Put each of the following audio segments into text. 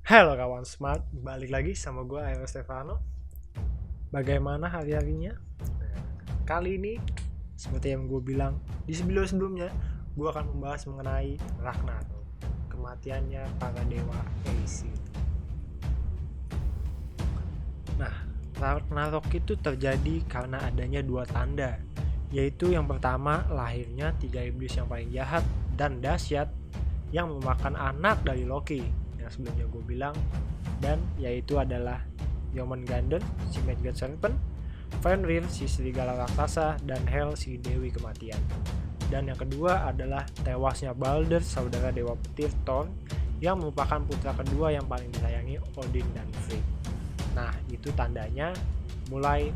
Halo kawan smart, balik lagi sama gue Aero Stefano. Bagaimana hari-harinya? Kali ini, seperti yang gue bilang di sebelumnya, gue akan membahas mengenai Ragnarok, kematiannya para dewa Aesir. Nah, Ragnarok itu terjadi karena adanya dua tanda, yaitu yang pertama lahirnya tiga iblis yang paling jahat dan dahsyat yang merupakan anak dari Loki yang sebelumnya gue bilang, dan yaitu adalah Jormungandr si Midgard Serpent, Fenrir si serigala raksasa, dan Hel si dewi kematian. Dan yang kedua adalah tewasnya Balder saudara dewa petir Thor yang merupakan putra kedua yang paling disayangi Odin dan Frigg. Nah, itu tandanya mulai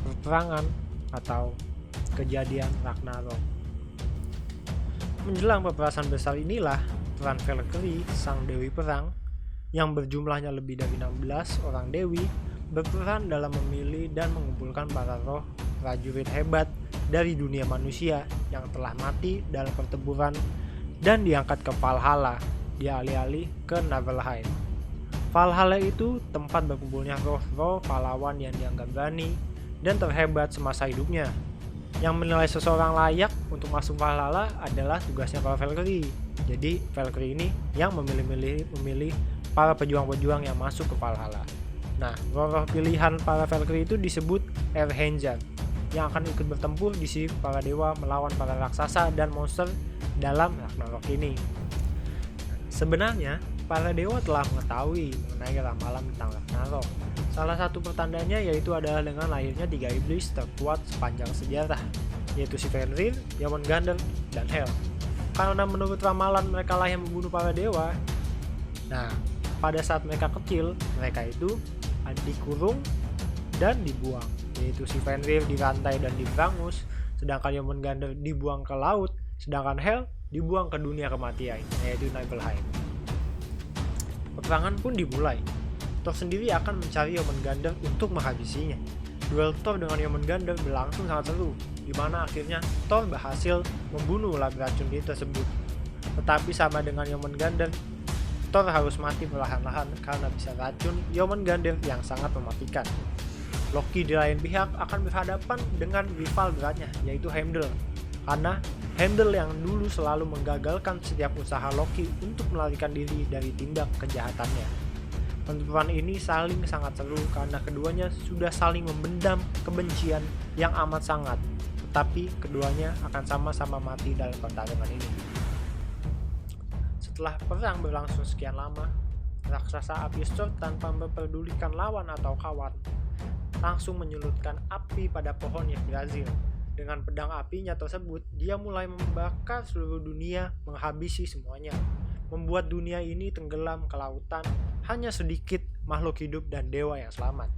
peperangan atau kejadian Ragnarok. Menjelang peperangan besar inilah peran Valkyrie, sang dewi perang, yang berjumlahnya lebih dari 16 orang dewi, berperan dalam memilih dan mengumpulkan para roh prajurit hebat dari dunia manusia yang telah mati dalam pertempuran dan diangkat ke Valhalla, dialih-alih ke Niflheim. Valhalla itu tempat berkumpulnya roh-roh pahlawan yang dianggap berani dan terhebat semasa hidupnya. Yang menilai seseorang layak untuk masuk Valhalla adalah tugasnya para Valkyrie. Jadi Valkyrie ini yang memilih para pejuang-pejuang yang masuk ke Valhalla. Nah, roh pilihan para Valkyrie itu disebut Erhenjar, yang akan ikut bertempur di sisi para dewa melawan para raksasa dan monster dalam Ragnarok ini. Sebenarnya, para dewa telah mengetahui mengenai ramalan tentang Ragnarok. Salah satu pertandanya yaitu adalah dengan lahirnya tiga iblis terkuat sepanjang sejarah, yaitu si Fenrir, Jormungandr, dan Hel. Karena menurut ramalan mereka lah yang membunuh para dewa. Nah, pada saat mereka kecil, mereka itu dikurung dan dibuang, yaitu si Fenrir dirantai dan diberangus, sedangkan Jormungandr dibuang ke laut, sedangkan Hel dibuang ke dunia kematian, yaitu Niflheim. Peperangan pun dimulai. Thor sendiri akan mencari Jormungandr untuk menghabisinya. Duel Thor dengan Jormungandr berlangsung sangat seru, di mana akhirnya Thor berhasil membunuh ular beracun itu tersebut. Tetapi sama dengan Jormungandr, Thor harus mati perlahan-lahan karena bisa racun Jormungandr yang sangat mematikan. Loki di lain pihak akan berhadapan dengan rival beratnya, yaitu Heimdall. Karena Heimdall yang dulu selalu menggagalkan setiap usaha Loki untuk melarikan diri dari tindak kejahatannya. Pertempuran ini saling sangat seru karena keduanya sudah saling membendam kebencian yang amat sangat, tetapi keduanya akan sama-sama mati dalam pertarungan ini. Setelah perang berlangsung sekian lama, raksasa api Surd tanpa memperdulikan lawan atau kawan, langsung menyulutkan api pada pohon Yggdrasil. Dengan pedang apinya tersebut, dia mulai membakar seluruh dunia, menghabisi semuanya, membuat dunia ini tenggelam ke lautan. Hanya sedikit makhluk hidup dan dewa yang selamat.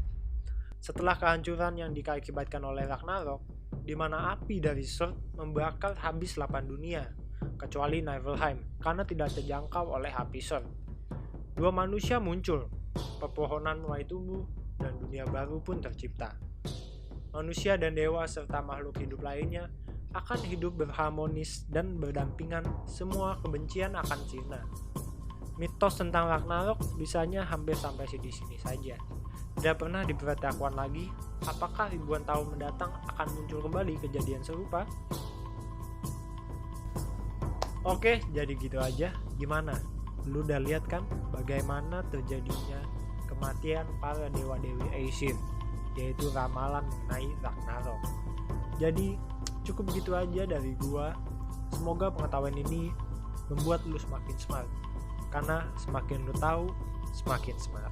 Setelah kehancuran yang diakibatkan oleh Ragnarok, di mana api dari Surd membakar habis 8 dunia, kecuali Niflheim, karena tidak terjangkau oleh api Surd. Dua manusia muncul, pepohonan mulai tumbuh, dan dunia baru pun tercipta. Manusia dan dewa serta makhluk hidup lainnya akan hidup berharmonis dan berdampingan, semua kebencian akan sirna. Mitos tentang Ragnarok bisanya hampir sampai di sini saja. Tidak pernah diberitahukan lagi apakah ribuan tahun mendatang akan muncul kembali kejadian serupa. Oke, jadi gitu aja. Gimana? Lu udah lihat kan bagaimana terjadinya kematian para dewa-dewi Aesir, yaitu ramalan mengenai Ragnarok. Jadi cukup gitu aja dari gua. Semoga pengetahuan ini membuat lu semakin smart, karena semakin lu tahu, semakin smart.